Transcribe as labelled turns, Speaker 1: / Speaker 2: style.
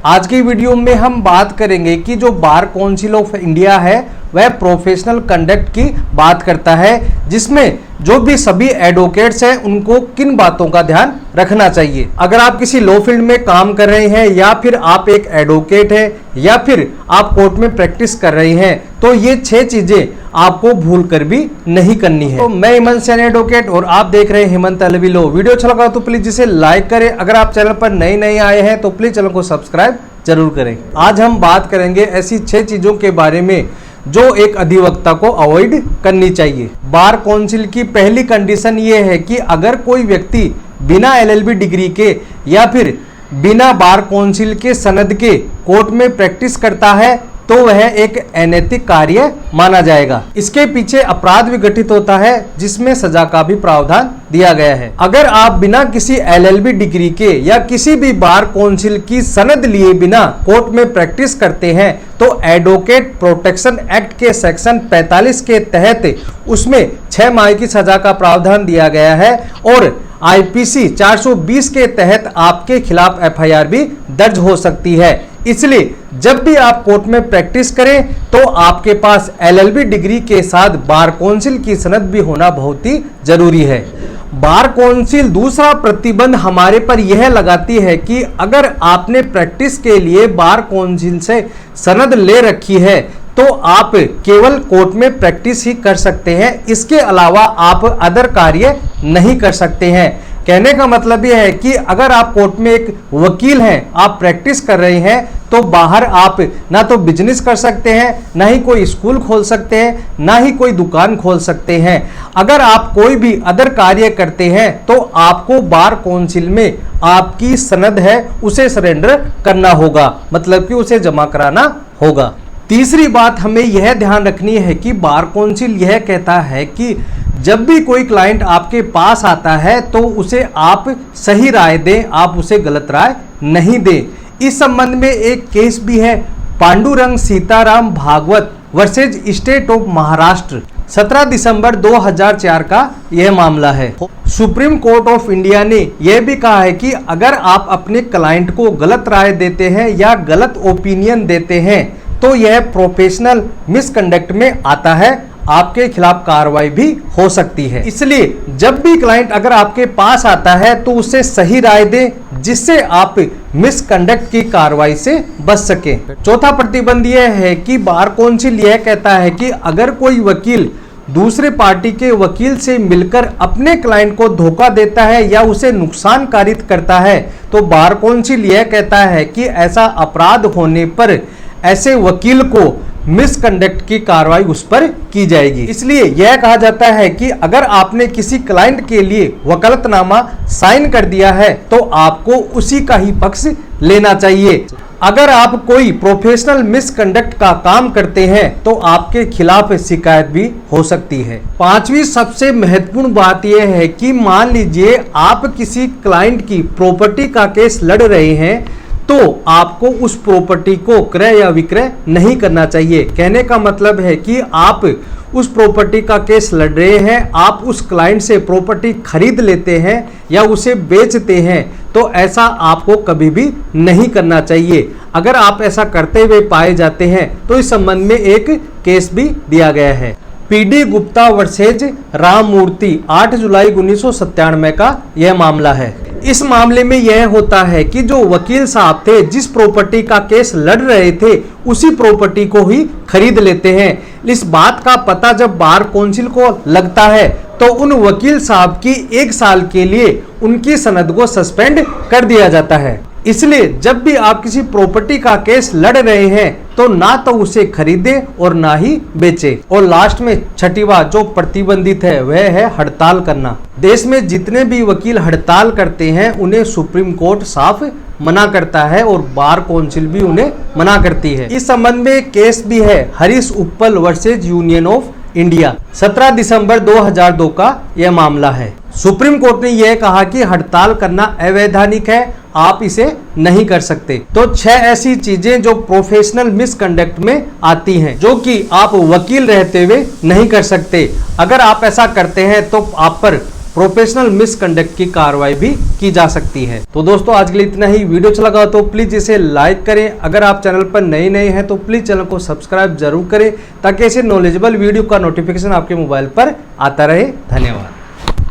Speaker 1: आज की वीडियो में हम बात करेंगे कि जो बार काउंसिल ऑफ इंडिया है वह प्रोफेशनल कंडक्ट की बात करता है, जिसमें जो भी सभी एडवोकेट्स हैं उनको किन बातों का ध्यान रखना चाहिए। अगर आप किसी लॉ फील्ड में काम कर रहे हैं या फिर आप एक एडवोकेट हैं या फिर आप कोर्ट में प्रैक्टिस कर रहे हैं तो ये 6 चीजें आपको भूल कर भी नहीं करनी है। तो मैं हेमंत सैनी एडवोकेट और आप देख रहे हैं हेमंत LLB लॉ। वीडियो अच्छा लगा तो प्लीज इसे लाइक करें। अगर आप चैनल पर नए आए हैं तो प्लीज चैनल को सब्सक्राइब जरूर करें। आज हम बात करेंगे ऐसी 6 चीजों के बारे में जो एक अधिवक्ता को अवॉइड करनी चाहिए। बार काउंसिल की पहली कंडीशन ये है कि अगर कोई व्यक्ति बिना LLB डिग्री के या फिर बिना बार काउंसिल के सनद के कोर्ट में प्रैक्टिस करता है तो वह एक अनैतिक कार्य माना जाएगा। इसके पीछे अपराध भी गठित होता है जिसमें सजा का भी प्रावधान दिया गया है। अगर आप बिना किसी LLB डिग्री के या किसी भी बार काउंसिल की सनद लिए बिना कोर्ट में प्रैक्टिस करते हैं तो एडवोकेट प्रोटेक्शन एक्ट के सेक्शन 45 के तहत उसमें 6 माह की सजा का प्रावधान दिया गया है और IPC 420 के तहत आपके खिलाफ FIR भी दर्ज हो सकती है। इसलिए जब भी आप कोर्ट में प्रैक्टिस करें तो आपके पास LLB डिग्री के साथ बार काउंसिल की सनद भी होना बहुत ही जरूरी है। बार काउंसिल दूसरा प्रतिबंध हमारे पर यह लगाती है कि अगर आपने प्रैक्टिस के लिए बार काउंसिल से सनद ले रखी है तो आप केवल कोर्ट में प्रैक्टिस ही कर सकते हैं, इसके अलावा आप अदर कार्य नहीं कर सकते हैं। कहने का मतलब यह है कि अगर आप कोर्ट में एक वकील हैं, आप प्रैक्टिस कर रहे हैं तो बाहर आप ना तो बिजनेस कर सकते हैं, ना ही कोई स्कूल खोल सकते हैं, ना ही कोई दुकान खोल सकते हैं। अगर आप कोई भी अदर कार्य करते हैं तो आपको बार काउंसिल में आपकी सनद है उसे सरेंडर करना होगा, मतलब कि उसे जमा कराना होगा। तीसरी बात हमें यह ध्यान रखनी है कि बार काउंसिल यह कहता है कि जब भी कोई क्लाइंट आपके पास आता है तो उसे आप सही राय दें, आप उसे गलत राय नहीं दें। इस संबंध में एक केस भी है, Pandurang Sitaram Bhagwat versus state of Maharashtra, 17 दिसंबर 2004 का यह मामला है। सुप्रीम कोर्ट ऑफ इंडिया ने यह भी कहा है कि अगर आप अपने क्लाइंट को गलत राय देते हैं या गलत ओपिनियन देते हैं तो यह प्रोफेशनल मिसकंडक्ट में आता है, आपके खिलाफ कार्रवाई भी हो सकती है। इसलिए जब भी क्लाइंट अगर आपके पास आता है तो उसे सही राय दें जिससे आप मिसकंडक्ट की कार्रवाई से बच सके। चौथा प्रतिबंध यह है कि बार काउंसिल यह कहता है कि अगर कोई वकील दूसरे पार्टी के वकील से मिलकर अपने क्लाइंट को धोखा देता है या उसे नुकसान कारित करता है तो बार काउंसिल यह कहता है कि ऐसा अपराध होने पर ऐसे वकील को मिसकंडक्ट की कार्रवाई उस पर की जाएगी। इसलिए यह कहा जाता है कि अगर आपने किसी क्लाइंट के लिए वकालतनामा साइन कर दिया है तो आपको उसी का ही पक्ष लेना चाहिए। अगर आप कोई प्रोफेशनल मिसकंडक्ट का काम करते हैं तो आपके खिलाफ शिकायत भी हो सकती है। पांचवी सबसे महत्वपूर्ण बात यह है कि मान लीजिए आप किसी क्लाइंट की प्रॉपर्टी का केस लड़ रहे हैं तो आपको उस प्रॉपर्टी को क्रय या विक्रय नहीं करना चाहिए। कहने का मतलब है कि आप उस प्रॉपर्टी का केस लड़ रहे हैं, आप उस क्लाइंट से प्रॉपर्टी खरीद लेते हैं या उसे बेचते हैं तो ऐसा आपको कभी भी नहीं करना चाहिए। अगर आप ऐसा करते हुए पाए जाते हैं तो इस संबंध में एक केस भी दिया गया है, PD गुप्ता वर्सेज राममूर्ति, 8 जुलाई 1997 का यह मामला है। इस मामले में यह होता है कि जो वकील साहब थे जिस प्रॉपर्टी का केस लड़ रहे थे उसी प्रॉपर्टी को ही खरीद लेते हैं। इस बात का पता जब बार काउंसिल को लगता है तो उन वकील साहब की 1 साल के लिए उनकी सनद को सस्पेंड कर दिया जाता है। इसलिए जब भी आप किसी प्रॉपर्टी का केस लड़ रहे हैं तो ना तो उसे खरीदें और ना ही बेचें। और लास्ट में छठी बात जो प्रतिबंधित है वह है हड़ताल करना। देश में जितने भी वकील हड़ताल करते हैं उन्हें सुप्रीम कोर्ट साफ मना करता है और बार काउंसिल भी उन्हें मना करती है। इस संबंध में एक केस भी है, हरीश उप्पल वर्सेज यूनियन ऑफ इंडिया, 17 दिसंबर 2002 का यह मामला है। सुप्रीम कोर्ट ने यह कहा कि हड़ताल करना अवैधानिक है, आप इसे नहीं कर सकते। तो 6 ऐसी चीजें जो प्रोफेशनल मिसकंडक्ट में आती हैं जो कि आप वकील रहते हुए नहीं कर सकते। अगर आप ऐसा करते हैं तो आप पर प्रोफेशनल मिसकंडक्ट की कार्रवाई भी की जा सकती है। तो दोस्तों आज के लिए इतना ही। वीडियो अच्छा लगा तो प्लीज इसे लाइक करें। अगर आप चैनल पर नए हैं तो प्लीज चैनल को सब्सक्राइब जरूर करें ताकि ऐसे नॉलेजेबल वीडियो का नोटिफिकेशन आपके मोबाइल पर आता रहे। धन्यवाद।